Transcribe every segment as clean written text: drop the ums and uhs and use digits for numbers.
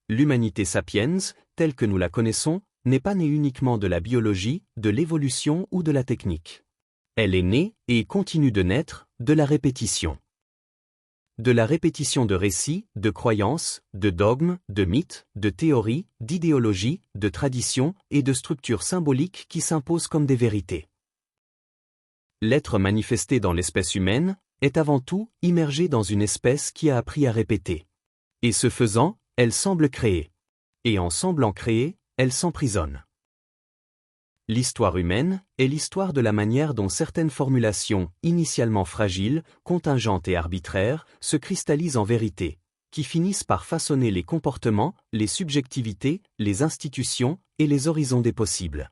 L'humanité sapiens, telle que nous la connaissons, n'est pas née uniquement de la biologie, de l'évolution ou de la technique. Elle est née, et continue de naître, de la répétition. De la répétition de récits, de croyances, de dogmes, de mythes, de théories, d'idéologies, de traditions et de structures symboliques qui s'imposent comme des vérités. L'être manifesté dans l'espèce humaine est avant tout immergé dans une espèce qui a appris à répéter. Et ce faisant, elle semble créer. Et en semblant créer, elle s'emprisonne. L'histoire humaine est l'histoire de la manière dont certaines formulations, initialement fragiles, contingentes et arbitraires, se cristallisent en vérité, qui finissent par façonner les comportements, les subjectivités, les institutions et les horizons des possibles.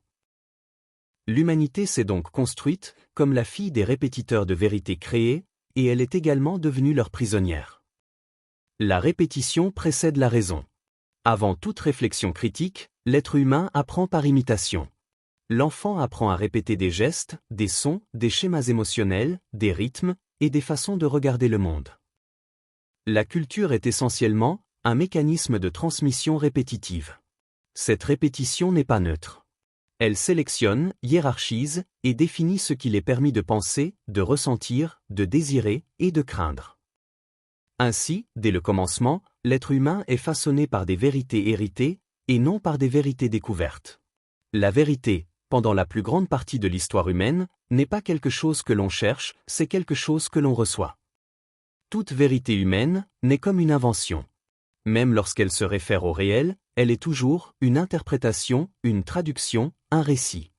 L'humanité s'est donc construite comme la fille des répétiteurs de vérités créées, et elle est également devenue leur prisonnière. La répétition précède la raison. Avant toute réflexion critique, l'être humain apprend par imitation. L'enfant apprend à répéter des gestes, des sons, des schémas émotionnels, des rythmes, et des façons de regarder le monde. La culture est essentiellement un mécanisme de transmission répétitive. Cette répétition n'est pas neutre. Elle sélectionne, hiérarchise, et définit ce qu'il est permis de penser, de ressentir, de désirer, et de craindre. Ainsi, dès le commencement, l'être humain est façonné par des vérités héritées, et non par des vérités découvertes. La vérité, pendant la plus grande partie de l'histoire humaine, n'est pas quelque chose que l'on cherche, c'est quelque chose que l'on reçoit. Toute vérité humaine n'est comme une invention. Même lorsqu'elle se réfère au réel, elle est toujours une interprétation, une traduction, un récit.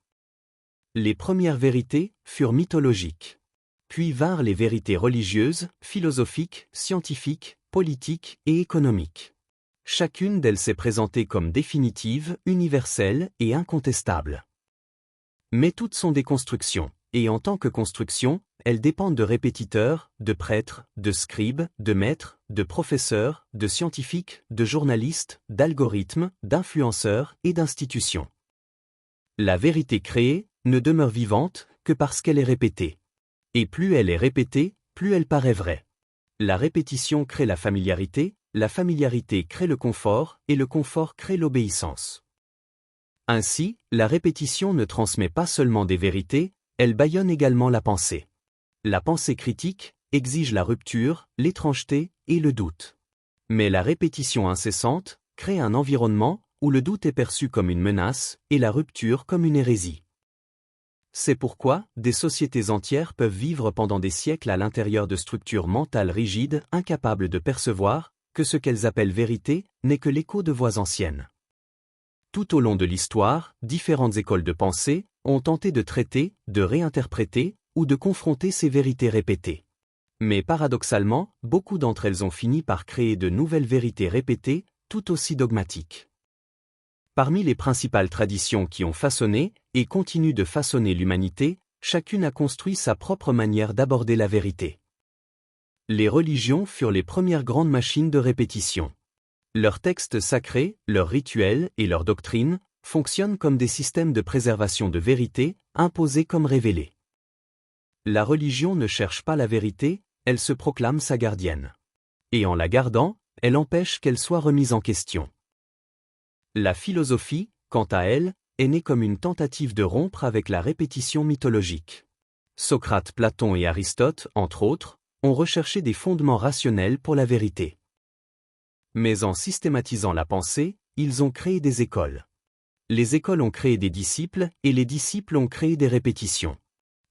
Les premières vérités furent mythologiques. Puis vinrent les vérités religieuses, philosophiques, scientifiques, politiques et économiques. Chacune d'elles s'est présentée comme définitive, universelle et incontestable. Mais toutes sont des constructions, et en tant que constructions, elles dépendent de répétiteurs, de prêtres, de scribes, de maîtres, de professeurs, de scientifiques, de journalistes, d'algorithmes, d'influenceurs et d'institutions. La vérité créée ne demeure vivante que parce qu'elle est répétée. Et plus elle est répétée, plus elle paraît vraie. La répétition crée la familiarité crée le confort, et le confort crée l'obéissance. Ainsi, la répétition ne transmet pas seulement des vérités, elle bâillonne également la pensée. La pensée critique exige la rupture, l'étrangeté et le doute. Mais la répétition incessante crée un environnement où le doute est perçu comme une menace et la rupture comme une hérésie. C'est pourquoi des sociétés entières peuvent vivre pendant des siècles à l'intérieur de structures mentales rigides, incapables de percevoir que ce qu'elles appellent vérité n'est que l'écho de voix anciennes. Tout au long de l'histoire, différentes écoles de pensée ont tenté de traiter, de réinterpréter ou de confronter ces vérités répétées. Mais paradoxalement, beaucoup d'entre elles ont fini par créer de nouvelles vérités répétées, tout aussi dogmatiques. Parmi les principales traditions qui ont façonné et continuent de façonner l'humanité, chacune a construit sa propre manière d'aborder la vérité. Les religions furent les premières grandes machines de répétition. Leurs textes sacrés, leurs rituels et leurs doctrines fonctionnent comme des systèmes de préservation de vérité, imposés comme révélés. La religion ne cherche pas la vérité, elle se proclame sa gardienne. Et en la gardant, elle empêche qu'elle soit remise en question. La philosophie, quant à elle, est née comme une tentative de rompre avec la répétition mythologique. Socrate, Platon et Aristote, entre autres, ont recherché des fondements rationnels pour la vérité. Mais en systématisant la pensée, ils ont créé des écoles. Les écoles ont créé des disciples, et les disciples ont créé des répétitions.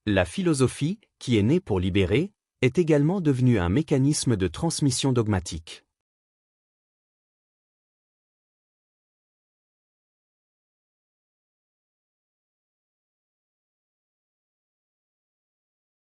La philosophie, qui est née pour libérer, est également devenue un mécanisme de transmission dogmatique.